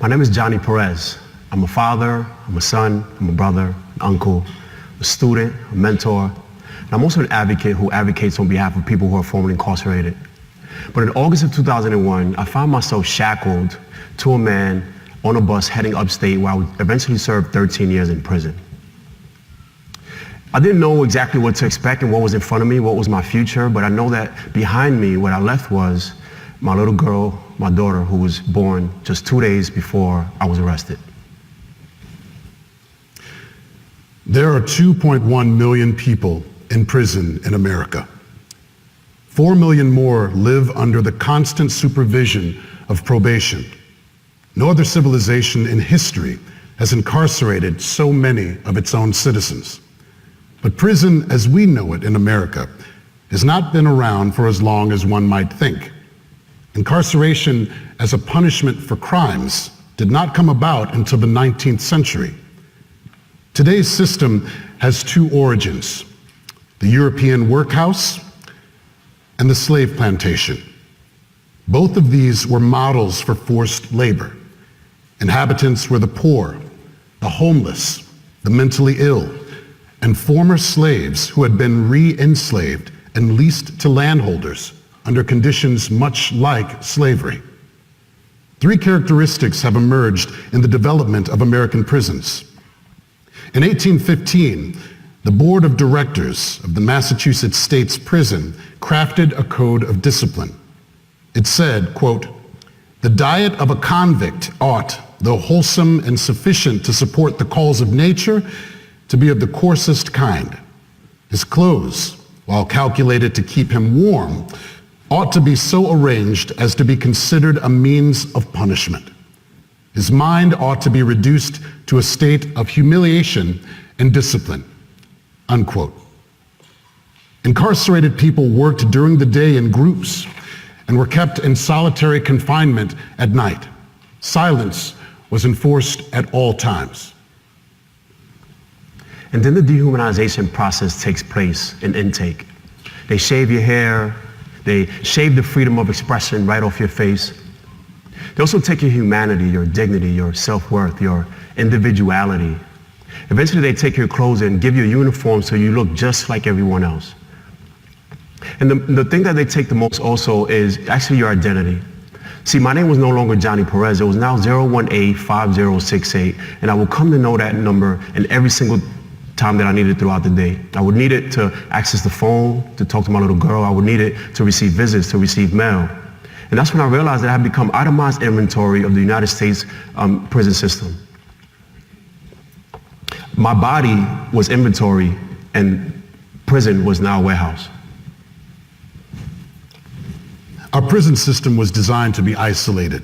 My name is Johnny Perez. I'm a father, I'm a son, I'm a brother, an uncle, a student, a mentor, and I'm also an advocate who advocates on behalf of people who are formerly incarcerated. But in August of 2001, I found myself shackled to a man on a bus heading upstate where I would eventually serve 13 years in prison. I didn't know exactly what to expect and what was in front of me, what was my future, but I know that behind me, what I left was my little girl, my daughter, who was born just 2 days before I was arrested. There are 2.1 million people in prison in America. 4 million more live under the constant supervision of probation. No other civilization in history has incarcerated so many of its own citizens. But prison, as we know it in America, has not been around for as long as one might think. Incarceration as a punishment for crimes did not come about until the 19th century. Today's system has two origins: the European workhouse and the slave plantation. Both of these were models for forced labor. Inhabitants were the poor, the homeless, the mentally ill, and former slaves who had been re-enslaved and leased to landholders under conditions much like slavery. Three characteristics have emerged in the development of American prisons. In 1815, the Board of Directors of the Massachusetts State's Prison crafted a code of discipline. It said, quote, "The diet of a convict ought, though wholesome and sufficient to support the calls of nature, to be of the coarsest kind. His clothes, while calculated to keep him warm, ought to be so arranged as to be considered a means of punishment. His mind ought to be reduced to a state of humiliation and discipline," unquote. Incarcerated people worked during the day in groups and were kept in solitary confinement at night. Silence was enforced at all times. And then the dehumanization process takes place in intake. They shave your hair, they shave the freedom of expression right off your face. They also take your humanity, your dignity, your self-worth, your individuality. Eventually they take your clothes and give you a uniform so you look just like everyone else. And the thing that they take the most also is actually your identity. See, my name was no longer Johnny Perez. It was now 018-5068, and I will come to know that number in every single time that I need it throughout the day. I would need it to access the phone, to talk to my little girl. I would need it to receive visits, to receive mail. And that's when I realized that I had become itemized inventory of the United States prison system. My body was inventory, and prison was now a warehouse. Our prison system was designed to be isolated,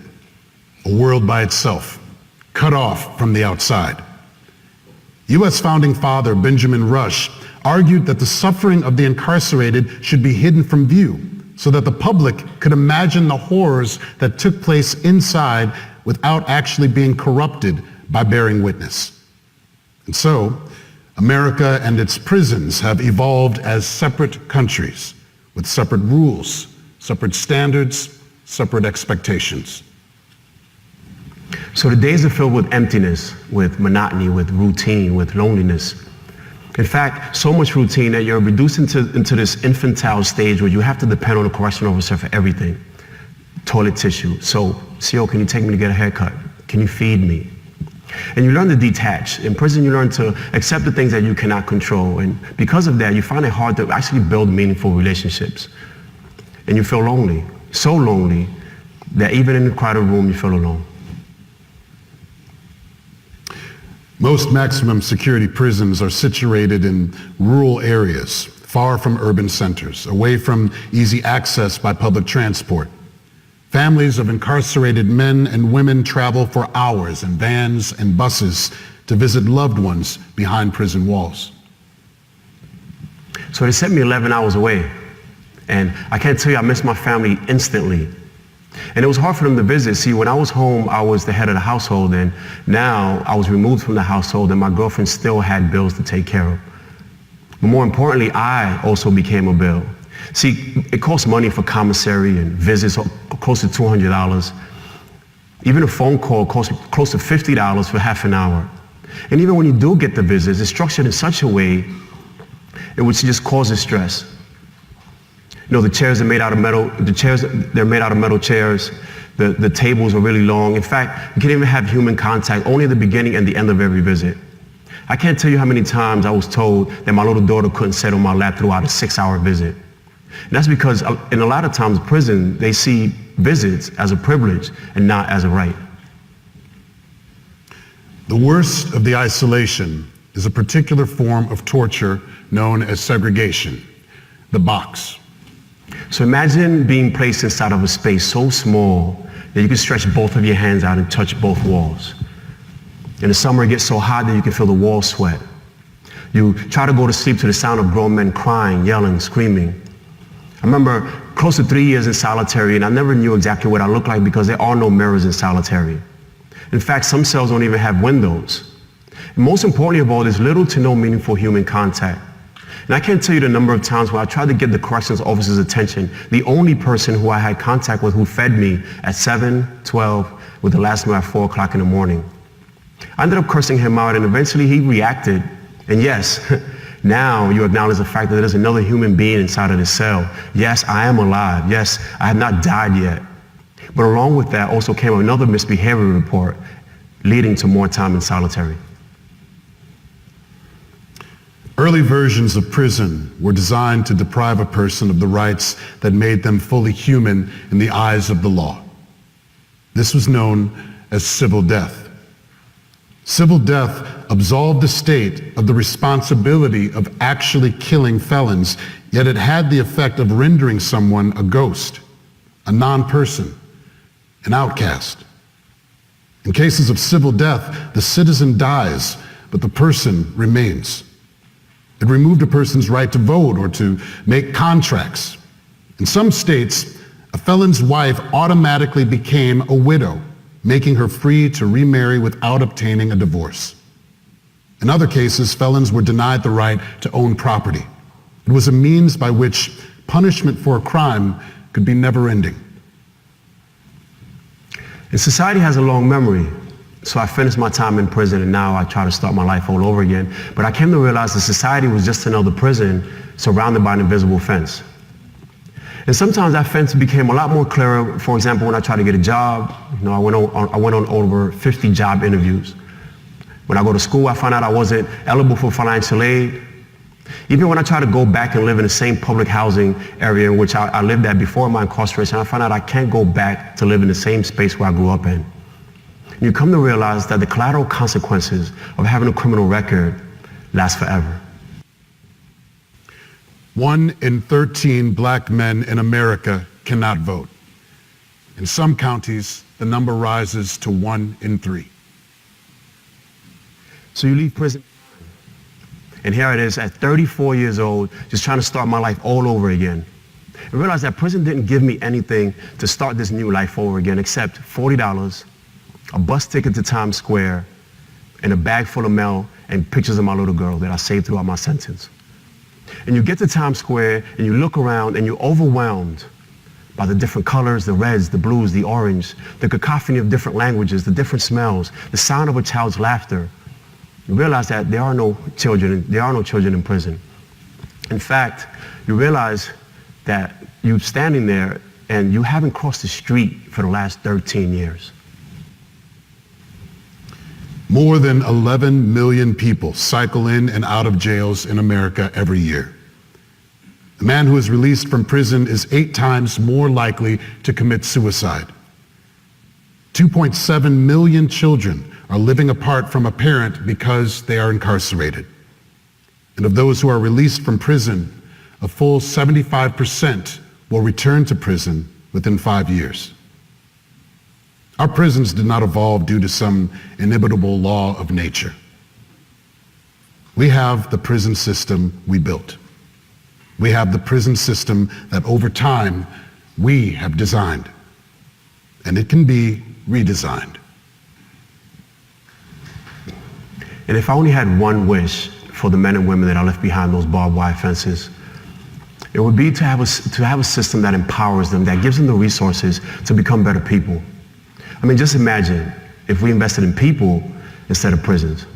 a world by itself, cut off from the outside. U.S. founding father Benjamin Rush argued that the suffering of the incarcerated should be hidden from view so that the public could imagine the horrors that took place inside without actually being corrupted by bearing witness. And so, America and its prisons have evolved as separate countries with separate rules, separate standards, separate expectations. So the days are filled with emptiness, with monotony, with routine, with loneliness. In fact, so much routine that you're reduced into this infantile stage where you have to depend on a correctional officer for everything. Toilet tissue. So, CO, can you take me to get a haircut? Can you feed me? And you learn to detach. In prison, you learn to accept the things that you cannot control. And because of that, you find it hard to actually build meaningful relationships. And you feel lonely. So lonely that even in a crowded room, you feel alone. Most maximum security prisons are situated in rural areas, far from urban centers, away from easy access by public transport. Families of incarcerated men and women travel for hours in vans and buses to visit loved ones behind prison walls. So they sent me 11 hours away. And I can't tell you, I missed my family instantly. And it was hard for them to visit. See, when I was home, I was the head of the household, and now I was removed from the household, and my girlfriend still had bills to take care of. But more importantly, I also became a bill. See, it costs money for commissary and visits, close to $200. Even a phone call costs close to $50 for half an hour. And even when you do get the visits, it's structured in such a way in which it just causes stress. You know, the chairs are made out of metal. They're made out of metal chairs. The tables are really long. In fact, you can't even have human contact only at the beginning and the end of every visit. I can't tell you how many times I was told that my little daughter couldn't sit on my lap throughout a 6-hour visit. And that's because in a lot of times in prison, they see visits as a privilege and not as a right. The worst of the isolation is a particular form of torture known as segregation, the box. So imagine being placed inside of a space so small that you can stretch both of your hands out and touch both walls. In the summer, it gets so hot that you can feel the walls sweat. You try to go to sleep to the sound of grown men crying, yelling, screaming. I remember close to 3 years in solitary, and I never knew exactly what I looked like because there are no mirrors in solitary. In fact, some cells don't even have windows. And most importantly of all, there's little to no meaningful human contact. And I can't tell you the number of times when I tried to get the corrections officer's attention, the only person who I had contact with who fed me at 7, 12, with the last meal at 4 o'clock in the morning. I ended up cursing him out, and eventually he reacted. And yes, now you acknowledge the fact that there's another human being inside of the cell. Yes, I am alive. Yes, I have not died yet. But along with that also came another misbehavior report leading to more time in solitary. Early versions of prison were designed to deprive a person of the rights that made them fully human in the eyes of the law. This was known as civil death. Civil death absolved the state of the responsibility of actually killing felons, yet it had the effect of rendering someone a ghost, a non-person, an outcast. In cases of civil death, the citizen dies, but the person remains. It removed a person's right to vote or to make contracts. In some states, a felon's wife automatically became a widow, making her free to remarry without obtaining a divorce. In other cases, felons were denied the right to own property. It was a means by which punishment for a crime could be never-ending. And society has a long memory. So I finished my time in prison, and now I try to start my life all over again. But I came to realize that society was just another prison surrounded by an invisible fence. And sometimes that fence became a lot more clearer. For example, when I tried to get a job, I went on over 50 job interviews. When I go to school, I found out I wasn't eligible for financial aid. Even when I try to go back and live in the same public housing area in which I lived at before my incarceration, I found out I can't go back to live in the same space where I grew up in. And you come to realize that the collateral consequences of having a criminal record last forever. 1 in 13 black men in America cannot vote. In some counties, the number rises to 1 in 3. So you leave prison, and here it is at 34 years old, just trying to start my life all over again. And realize that prison didn't give me anything to start this new life over again except $40, a bus ticket to Times Square, and a bag full of mail and pictures of my little girl that I saved throughout my sentence. And you get to Times Square and you look around and you're overwhelmed by the different colors, the reds, the blues, the orange, the cacophony of different languages, the different smells, the sound of a child's laughter. You realize that there are no children in prison. In fact, you realize that you're standing there and you haven't crossed the street for the last 13 years. More than 11 million people cycle in and out of jails in America every year. The man who is released from prison is 8 times more likely to commit suicide. 2.7 million children are living apart from a parent because they are incarcerated. And of those who are released from prison, a full 75% will return to prison within 5 years. Our prisons did not evolve due to some inimitable law of nature. We have the prison system we built. We have the prison system that over time we have designed. And it can be redesigned. And if I only had one wish for the men and women that I left behind those barbed wire fences, it would be to have a system that empowers them, that gives them the resources to become better people. I mean, just imagine if we invested in people instead of prisons.